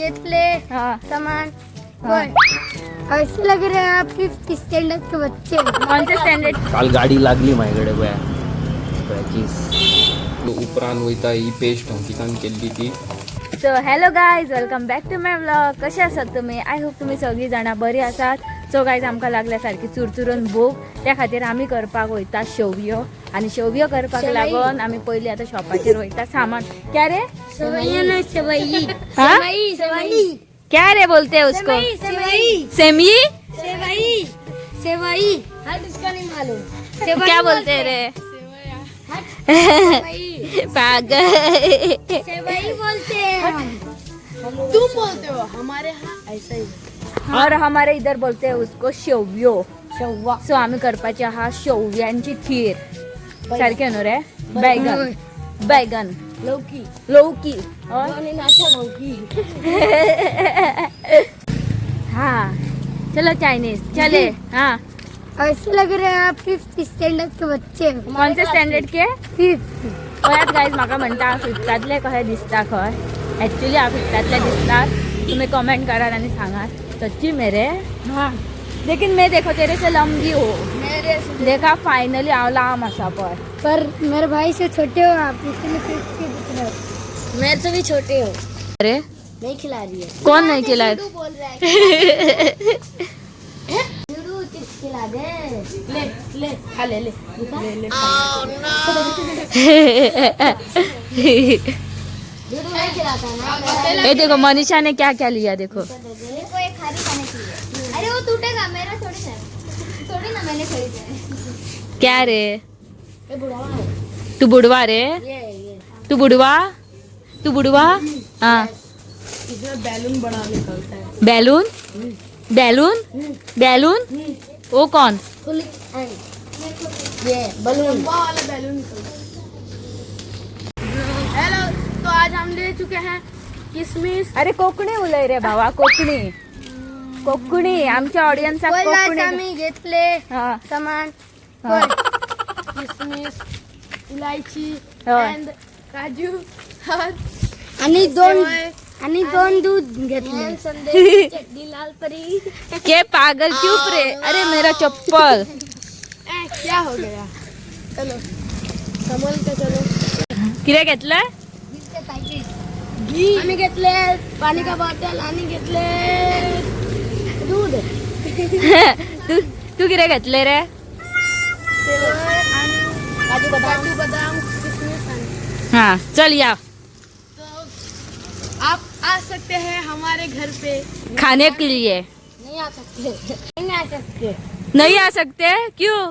घेतले सामान ऐसे लग रहे हैं आप 5th स्टैंडर्ड के बच्चे। कौन से स्टँडर्ड? काल गाडी लागली माझ्याकडे उपरांत वयता ही पेस्ट अंकितान केल्ली ती. So hello guys, welcome back to my vlog. कसे आसात तुम्ही? आय होप तुम्ही सगळी जाणां बरी आसात. सो गायज, आमकां लागल्या सारखी चुरचुरून भूक, त्या खातीर आमी करपाक वयता शेवयो. आणि शेवयो करपाक लागून आमी पयलीं आतां शॉपाचेर वयता सामान. क्या रे? क्या रे बोलते हैं उसको? सेमी? सेवई हट, इसका नहीं मालूम। क्या बोलते हैं रे? पागल। सेवई बोलते हैं हम। तुम बोलते हो, हमारे यहाँ ऐसा ही। और हमारे इधर बोलते हैं उसको शेवयो. सो आम्ही करपाची आहा शेवयांची खीर. सारखे न्हू रे? बैगन बैगन लौकी लौकी आणि नाशा लौकी। हाँ चलो चाइनीज चले. हाँ ऐसे लग रहे हैं आप 5th स्टैंडर्ड के बच्चे। कौन से स्टँडर्ड के? 5th। पळ्यात गायज, म्हाका म्हणटा फिफ्तातले कशे दिसता खंय. एक्चुअली हांव फिफ्तातले दिसतात. तुम्ही कमेंट करात आणि सांगात सच्ची मेरे. हाँ लेकिन मैं देखो तेरे से लंबी हो. देखा फाइनली हांव लांब आसा पळय. पर मेरे भाई से छोटे हो आप, इसलिए 5th के दिख रहे हो। मेरे से भी छोटे हो। अरे नहीं खिला रही है। कौन नहीं खिलाए? बोल रहा है चिप्स खिला दे। ले ले खा ले ले ले ले। दूध नहीं खिलाता ना। ये देखो मनीषा ने क्या क्या लिया देखो. को एक खारी खाने के लिए। अरे वो टूटेगा, मेरा थोड़ी ना, थोड़ी ना मैंने खरीदा है। क्या रे? ये बुढ़ावा है। तू बुढ़वा रे? ये तू बुढ़वा? तू बुढ़वा? हाँ. इसमें बैलून बड़ा निकलता है। बैलून बैलून बैलून वो कौन? ये बलून वाला बैलून निकलता है। हेलो, तो आज हम ले चुके हैं किसमिस। अरे कोकणी उलय रे भावा, कोकणी कोकणी. आमच्या ऑडियन्साक कोकणी. आम्ही घेतले हा. सामान हा. किसमिस, इलायची होय. and काजू आणि दोन दूध घेतले. चटणी लाल परी। के पागल चुप रे. अरे मेरा चप्पल. क्या हो गया? चलो कमल का चलो। किरे घेतलं? आम्ही घेतले पाणी का बॉटल आणि घेतले दूध। तू तू किरे घेतले रे? सेवई आणि काजू बदाम किसमिस आणि। हाँ चल या. तो आप आ सकते हैं हमारे घर पे। खाने के लिए. नहीं आ सकते, नहीं आ सकते नहीं आ सकते क्यों?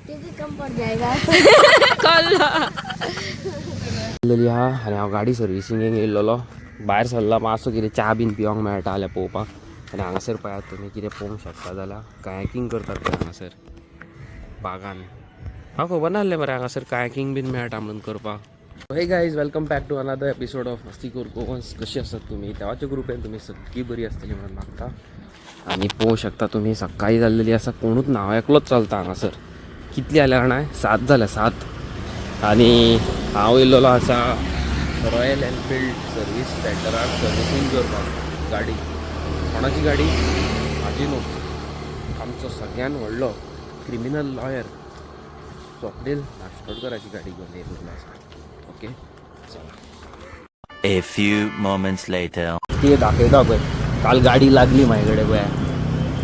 क्योंकि कम पड़ जाएगा। हा आणि हांव गाडी सर्विसिंगेक येयल्लो. भायर सरला मातसो कितें च्या बीन पिवंक मेळटा जाल्यार पळोवपाक. आनी हांगासर पळयात तुमी कितें पळोवंक शकता जाल्यार कायाकींग करतात पळय हांगासर बागान. म्हाका खबर नासलें मरे हांगासर कायाकींग बीन मेळटा म्हणून करपाक. Hey guys, welcome back to another episode of मस्ती कोर कोकन्स. कशी आसात तुमी? देवाच्या कृपेन तुमी सगळी बरी आसतली म्हणून मागता. आनी पळोवंक शकता तुमी सकाळी जाल्लेली आसा, कोणूच ना, हांव एकलोच चलता हांगासर. कितली जाल्या जाणां? 7 जाल्या 7. आनी हांव येयल्लो आसा रॉयल एनफिल्ड सर्वीस सेंटराक सर्विसींग करपाक गाडी. कोणाची गाडी? म्हाजी न्हू, आमचो सगळ्यान व्हडलो क्रिमिनल लॉयर स्वप्नील नाशकोडकराची गाडी घेवन येयल्लो आसा. ओके चला. A few moments later. ती दाखयता पळय, काल गाडी लागली माझ्याकडे पळय.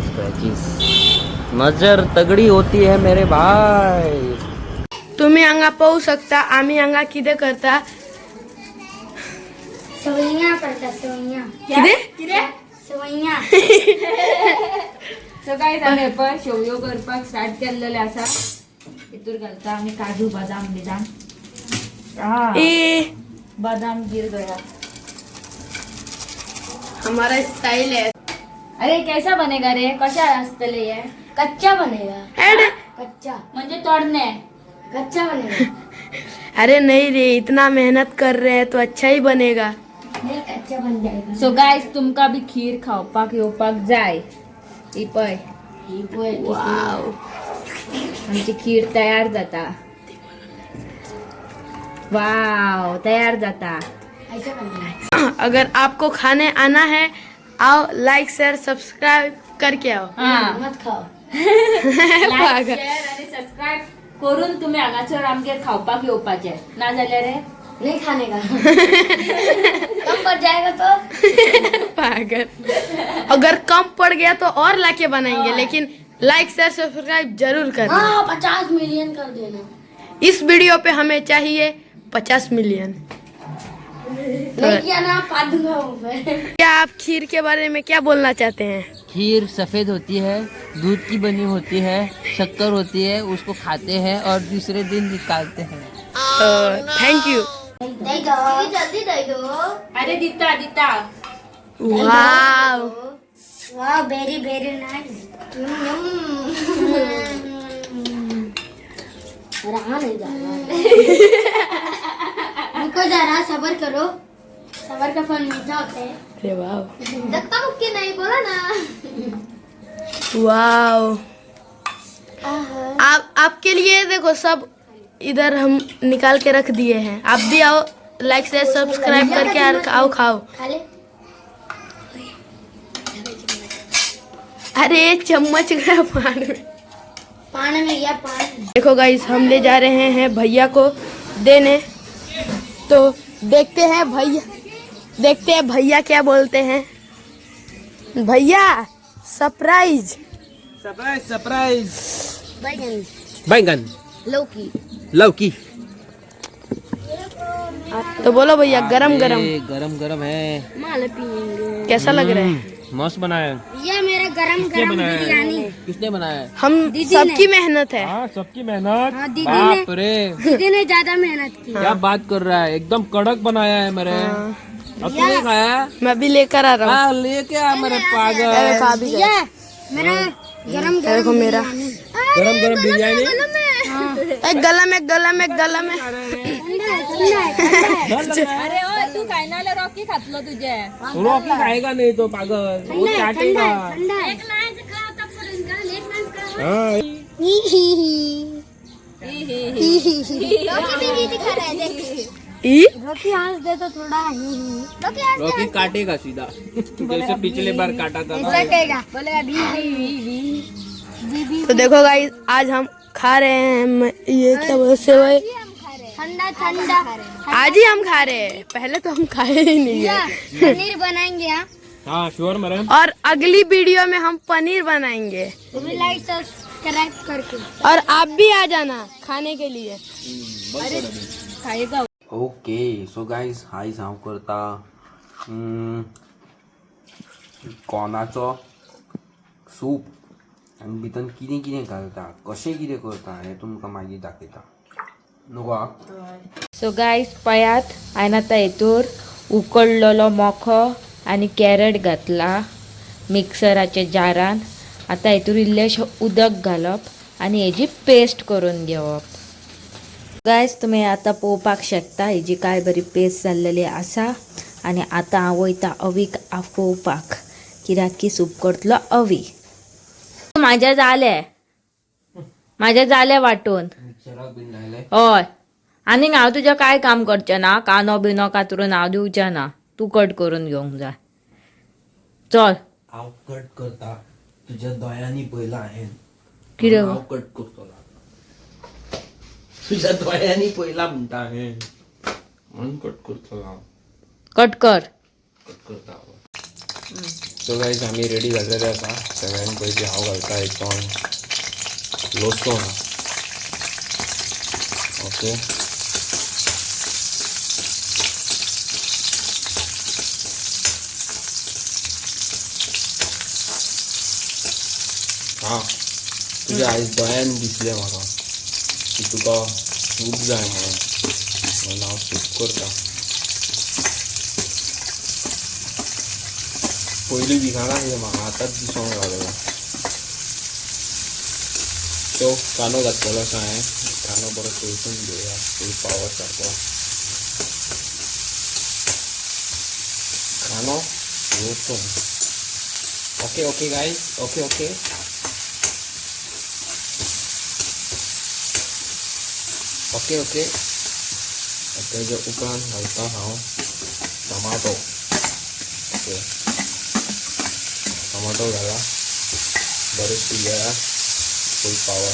स्क्रॅचीस. नजर तगडी होती है मेरे भाई. तुम्ही हांगा पाहू शकता आम्ही हांगा कितें करता. सवय्या करता सवय्या. कितें सवय्या. सो गायज, आमी पण शेवयो करपाक स्टार्ट केल्लेले आसा. हितूर घालता आमी काजू बदाम बिदाम. बदाम गिर गया. हमारा स्टाइल है। अरे कैसा बनेगा रे? कशा असतले हे? कच्चा बनेगा। कच्चा म्हणजे तोडणे. कच्चा बनेगा। अरे नहीं रे, इतना मेहनत कर रहे हैं तो अच्छा ही बनेगा। नहीं, कच्चा बन जाएगा। सो गायज, तुमका बी खीर खावपाक येवपाक जाय. ही पळय, वाव, आमची खीर तयार जाता. वाव, तयार जाता. अगर आपको खाने आना है आओ लाइक शेयर सब्सक्राइब करके आओ. मत खाओ. लाईक शेअर आणि सबस्क्राईब करून तुम्ही हांगासर आमगेर खावपाक येवपाचे ना जाल्यार नहीं खाने का. कम पड़ जाएगा तो पागल. अगर कम पड़ गया तो और लाके बनाएंगे, लेकिन लाइक शेयर सब्सक्राइब जरूर करना. 50 मिलियन कर देना. इस वीडियो पे हमें चाहिए 50 मिलियन. नहीं किया ना पा दूंगा. क्या आप खीर के बारे में क्या बोलना चाहते हैं? खीर सफ़ेद होती है, दूध की बनी होती है, शक्कर होती है, उसको खाते हैं और दूसरे दिन निकालते हैं. Thank you. जल्दी दे दो. अरे दिता दिता. वाव. वाह वेरी वेरी नाइस. रहा नहीं जा रहा. रुको जरा सबर करो. सबर का फल मीठा होता है. अरे वाव. धक्का मुक्की नहीं बोला ना. वाव. आपके लिए देखो सब इधर हम निकाल के रख दिए हैं. आप भी आओ लाइक शेयर सब्सक्राइब करके आओ खाओ. खा ले. अरे चम्मच गया पानी में. पानी में गया पानी. देखो गाइस हम ले जा रहे हैं भैया को देने. तो देखते हैं भैया क्या बोलते हैं. भैया सरप्राइज. Surprise surprise. बैगन बैंगन लौकी. लौकी. तो बोलो भैया गरम गरम ये गरम गरम है. माल पियेंगे. कैसा लग रहा है? मस्त बनाया. ये मेरा गरम गरम बिरयानी. किसने बनाया? हम सबकी मेहनत है. हाँ सबकी मेहनत. हाँ, दीदी बाप रे दीदी ने ज्यादा मेहनत की. क्या बात कर रहा है, एकदम कड़क बनाया है मेरे. अब तूने खाया? मैं भी लेकर आ रहा हूँ. हाँ लेके आ मेरे पागल. अरे खा भी गए. मेरा गरम देखो मेरा गरम गरम बिरयानी. गला में अरे ओ तू काय ना रॉकी खातलो तुझे. रॉकी खाएगा नहीं तो पागल, वो चाटेगा. हाँ. रोटी हंस दे तो थोड़ा रॉकी काटेगा सीधा जैसे पिछले बार काटा था ना. कहेगा. बोलेगा भी. तो देखो गाइस आज हम खा रहे हैं ये क्या बोलते सेवई. ठंडा ठंडा. आज ही हम खा रहे हैं, पहले तो हम खाए ही नहीं है. पनीर बनाएंगे. हाँ हाँ श्योर मैडम. और अगली वीडियो में हम पनीर बनाएंगे. तुम्हें लाइक सब्सक्राइब करके. और आप भी आ जाना खाने के लिए. खाएगा. ओके सो गाईज आयज हांव करता कॉर्नाचो सूप आनी भितर कितें कितें घालता कशें कितें करता हें तुमकां मागीर दाखयता नको. सो गायस पयात हांवें आतां हेतूर उकडलेलो मोखो आनी कॅरट घातला मिक्सराच्या जारान. आतां हेतूर इल्लेशें उदक घालप आनी हेजी पेस्ट करून घेवप. गायस तुम्ही आता पळोवपाक शकता हेजी काय बरी पेस्ट जाल्लेली आसा. आनी आतां हांव वयता अवीक आफोवपाक कित्याक की सूप करतलो अवी. माझ्या जाले वाटून. हय आनी हांव तुजें काय काम करचें ना. कांदो बिनो कातरून हांव दिवचें ना. तूं कट करून घेवंक जाय. चल हांव कट करता तुज्या दोळ्यांनी पयलां हांवें. कितें हांव कट करतलो तुज्या दोळ्यांनी पयलां म्हणटा हांवें. म्हणून कट करतलो हांव. कट कर. कट करता. सो गायज आमी रेडी जाल्लेले आसा. सगळ्यांत पयलीं हांव घालता हितून लसूण. ओके हां तुज्या आयज दोळ्यान दिसलें म्हाका की तुका सूप जाय म्हणून हांव सूप करता. पयलीं दिसना हें म्हाका आतांच दिसोंक लागलें. तो कांदो घातलेलो आसा हांवें. कांदो बरो तळसून घेवया फूल पावर सारको. कांदो लसूण. Okay okay guys okay okay. Okay okay तेजे उपरांत घालता हांव टमाटो. ओके टमाटो घाला बरेच शिजया फुल पावर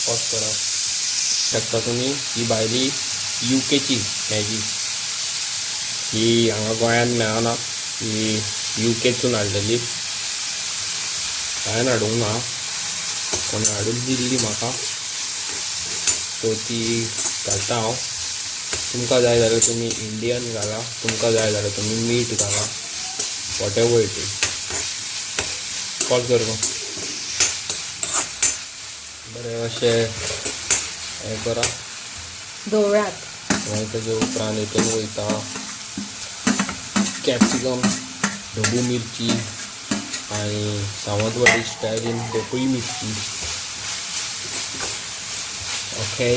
पॉज करा शकता तुम्ही ही भायली UKची मॅगी ही हांगा गोंयांत मेळना ही UKसून हाडलेली हांवें हाडूंक ना कोणी हाडून दिल्ली म्हाका सो ती घालता हांव तुमकां जाय जाल्यार तुमी इंडियन घाला तुमकां जाय जाल्यार तुमी मीठ घाला what ever it is pause कर गो बरें अशें हें करा दोळात मागीर तेजे उपरांत हितून वयता कॅप्सिकम ढबू मिरची आणि सावंतवाडी स्टायलीन ढोपळी मिरची ओके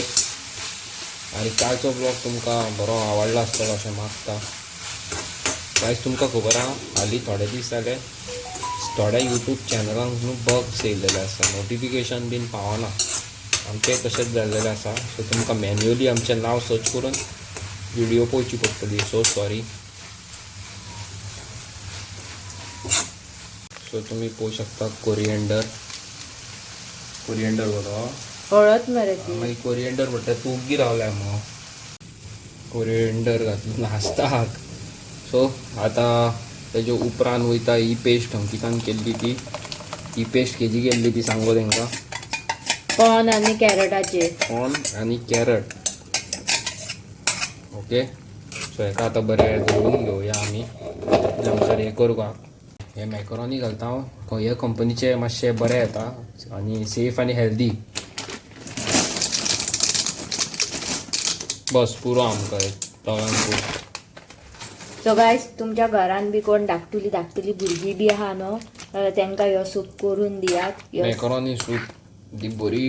आणि कालचो ब्लॉग तुमकां बरो आवडला आसतलो अशें मागता गायज तुमकां खबर आहा हालीं थोडे दीस जाले थोड्या यूट्यूब चॅनलांक न्हू बग्स येयलेले आसा नोटिफिकेशन बीन पावना आमचें तशेंच जाल्लेलें आसा सो तुमकां मॅन्युअली आमचें नांव सर्च करून व्हिडिओ पळोवची पडटली सो सॉरी सो तुम्ही पळोवंक शकता कोरिएंडर बरो हळद मरे ती मागीर कोरिएंडर म्हणटा तूं उगी रावल्या मगो कोरिएंडर घातली नासताक सो आतां तेजे उपरांत वयता ही पेस्ट अंकितान केल्ली ती ही पेस्ट केजी केल्ली ती सांगो तेंकां कॉर्न आनी कॅरटाचे कॉर्न आनी कॅरट ओके सो हेका आतां बरें धुवून घेवया आमी जमसर हें करपाक हे मॅकरोनी घालता हांव ह्या कंपनीचे मातशे बरें येता आनी सेफ आनी हेल्दी बस पुरो आमकां तळांक सो गायज तुमच्या घरान बी कोण धाकटुली भुरगीं बी आहा न्हू जाल्यार तांकां ह्यो सूप करून दियात मॅकरोनी सूप ती बरी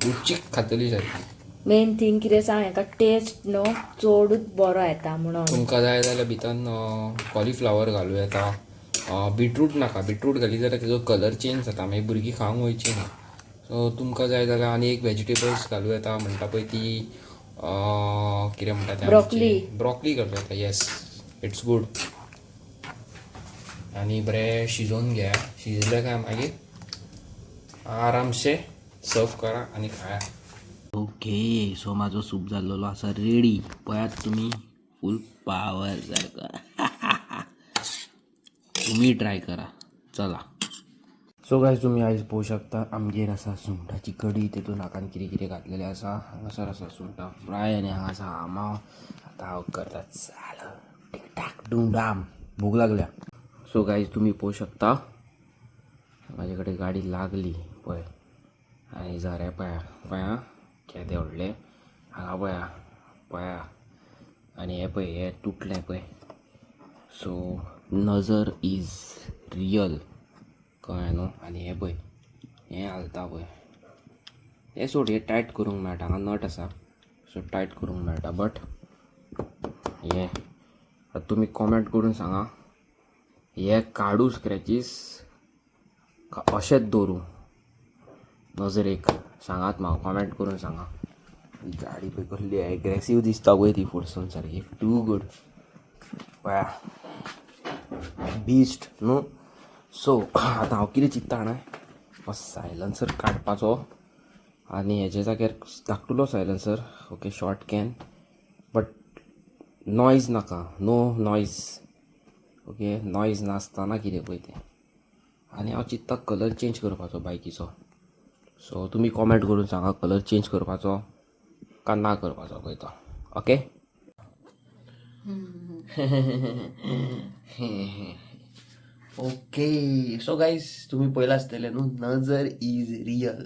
रुचीक खातली सारकी मेन थिंग कितें सांग हेका टेस्ट न्हू चडूच बरो येता म्हणून तुमकां जाय जाल्यार भितर कॉलीफ्लावर घालूं येता बिटरूट नाका बिटरूट घाली जाल्यार तेजो कलर चेंज जाता मागीर भुरगीं खावंक वयची ना सो तुमकां जाय जाल्यार आनी एक वेजिटेबल्स घालूं येता म्हणटा पळय ती कितें म्हणटा तें ब्रॉकली घालूं येता येस इट्स गूड आनी बरें शिजोवन घ्या शिजले काय मागीर आरामशे सर्व करा आनी खाया ओके सो माझो सूप जाल्लो आसा रेडी पळयात तुम्ही फूल पावर सारको तुम्ही ट्राय करा चला सो गायज तुम्ही आयज पळोवंक शकता आमगेर आसा सुंगटाची कडी तेतून हाकान कितें कितें घातलेलें आसा हांगासर आसा सुंगटां फ्राय आनी हांगा आसा आमाव आतां हांव करता चाल टिकटाक डुंडाम भूक लागल्या सो गायज तुम्ही पळोवंक शकता म्हाजे कडेन गाडी लागली पळय आनी झरे पळया केदें व्हडलें हांगा पळया आनी हें पळय हें तुटलें पळय सो नजर इज रियल कळ्ळें न्हू आनी हें पळय हें हालता पळय हें सोड हें टायट करूंक मेळटा हांगा नट आसा सो टायट करूंक मेळटा बट हें आतां तुमी कॉमेंट करून सांगा हे काडू स्क्रॅचीस अशेंच दवरूं नजरेक सांगात म्हाका कॉमेंट करून सांगा ही गाडी पळय कसली एग्रेसीव दिसता पळय ती फुडसून सारकी टू गूड पळया बीस्ट न्हू सो आतां हांव कितें चित्ता जाणा सायलन्सर काडपाचो आनी हेजे जाग्यार धाकटुलो silencer okay short can but noise नाका नो नॉयज ओके नॉयज नासतना कितें पळय तें आनी हांव चित्ता कलर चेंज करपाचो बायकीचो सो तुमी कॉमेंट करून सांगा कलर चेंज करपाचो का ना करपाचो पळय तो ओके ओके सो गायज तुम्ही पळयलां आसतलें न्हू नजर इज रियल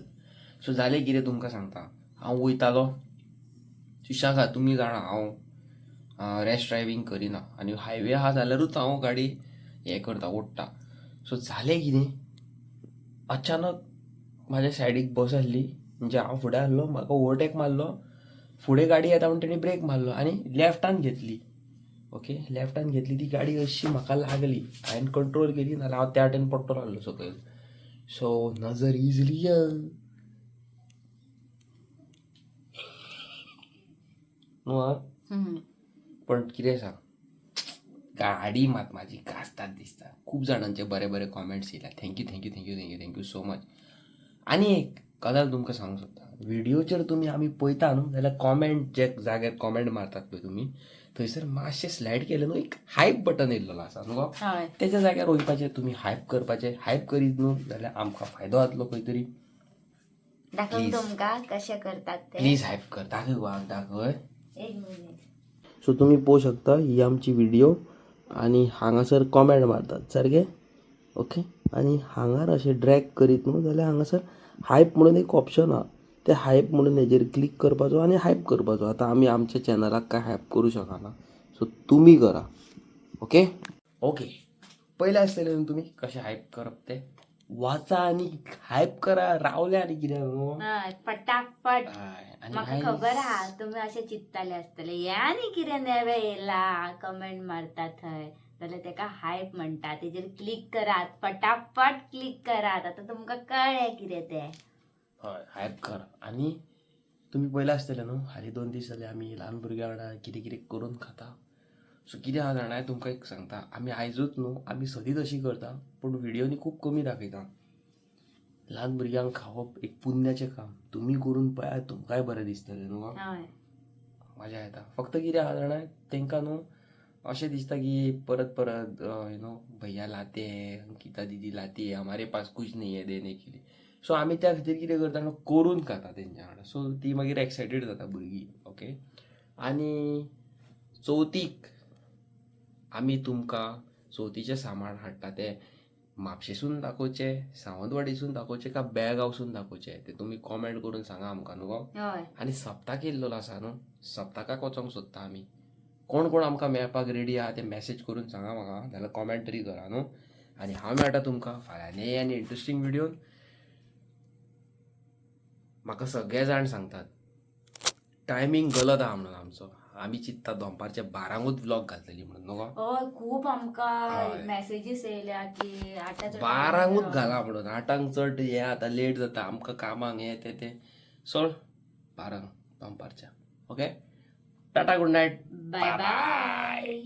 सो जालें कितें तुमकां सांगता हांव वयतालो सुशागा तुमी जाणा हांव रॅश ड्रायवींग करिना आनी हायवे आहा जाल्यारूच हांव गाडी हें करता ओडटा सो जालें कितें अचानक म्हाज्या सायडीक बस आसली म्हणजे हांव फुडें आसलो म्हाका ओवरटेक मारलो फुडें गाडी येता म्हणटा तेणी ब्रेक मारलो आनी लेफ्टान घेतली ओके लेफ्टान घेतली ती गाडी अशी म्हाका लागली हांवें कंट्रोल केली नाल्यार हांव त्या वाटेन पडटलो आसलो सकयल सो नजर इज रियल न्हू पण कितें सांग गाडी मात माझी कास्तात दिसता. खूप जणांचे बरे बरे कॉमेंट्स येयला. Thank you so much. आणि एक गजाल तुमकां सांगू शकता, व्हिडिओचेर तुमी आमी पळयता न्हू जाल्यार कॉमेंट जे जाग्यार कॉमेंट मारतात पळय तुमी, थंयसर मातशें स्लायड केलें न्हू एक हायप बटन येयल्लो आसा न्हू गो. हय तेच्या जाग्यार वयपाचें तुमी हायप करपाचें. हायप करीत न्हू जाल्यार आमकां फायदो जातलो खंय तरी. दाखव Please. तुमका कशे करतात ते. प्लीज हायप कर. दाखय वाघ दाखय. एक मिनिट. सो तुम्ही पळोवंक शकता ही आमची व्हिडिओ आणि हांगासर कॉमेंट मारतात सारके. ओके. आणि हांगार अशें ड्रॅग करीत न्हू जाल्यार हांगासर हायप म्हणून एक ऑप्शन आहा. ते हायप म्हणून हेजेर क्लिक करपाचो आनी हायप करपाचो. आतां आमी आमच्या चॅनलाक काय हायप करूं शकना. सो तुमी करा. ओके. पयलें आसतलें न्हू तुमी कशें हायप करप ते. वाचा आणि हायप करा. रावले आनी कितें न्हू. हय पटापट. आणि म्हाका हाय- खबर आहा तुम्ही असे चित्ताले असतले हे आनी कितें नेवे येयला कमेंट मारतात थंय जाल्यार तेका हायप म्हणटात. तेजेर क्लिक करात पटापट क्लिक करात. आता तुमका कळ्ळें कितें ते. हय हायप करा. आणि तुम्ही पयलें आसतलें न्हू हालीं 2 दीस जाले आमी ल्हान भुरग्यां वांगडा कितें कितें करून खाता. सो कितें आहा जाणां तुमकां एक सांगता, आमी आयजूच न्हू आमी सदींच अशी करता पूण व्हिडिओनी खूब कमी दाखयता. ल्हान भुरग्यांक खावप एक पुण्याचें काम. तुम्ही करून पळयात तुमकांय बरें दिसतलें न्हू. हय मजा येता. फक्त कितें आहा जाणां तेंकां न्हू अशें दिसता की परत परत भैया लाते हैं, अंकिता दीदी लाती है, हमारे पास कुछ नहीं है देने के लिए. सो आमी त्या खातीर कितें करता न्हू करून खाता तेंच्या वांगडा. सो ती मागीर एक्सायटेड जाता भुरगीं. ओके. आणि चवथीक आमी तुमकां चवथीचें सामान हाडटा तें म्हापशेसून दाखोवचें, सावंतवाडीसून दाखोवचें काय बेळगांवसून दाखोवचें तें तुमी कॉमेंट करून सांगा आमकां न्हू गो. हय आनी सप्ताक येयल्लो आसा न्हू सप्ताकाक वचोंक सोदता आमी. कोण कोण आमकां मेळपाक रेडी आहा ते मॅसेज करून सांगा म्हाका जाल्यार कॉमेंट तरी करा न्हू. आनी हांव मेळटा तुमकां फाल्यां आनी इंट्रस्टींग व्हिडिओन. म्हाका सगळे जाण सांगतात टायमींग गलत आहा म्हणून आमचो. आमी चिंतता दनपारच्या 12 व्लॉग घालतली म्हणून न्हू गो. हय खूप आमकां हय. मेसेजीस येयल्या की 12 घाला म्हणून 8 चड हें आतां लेट जाता आमकां कामाक हें तें सोड 12 दनपारच्या. Okay. Tata good night. Bye bye.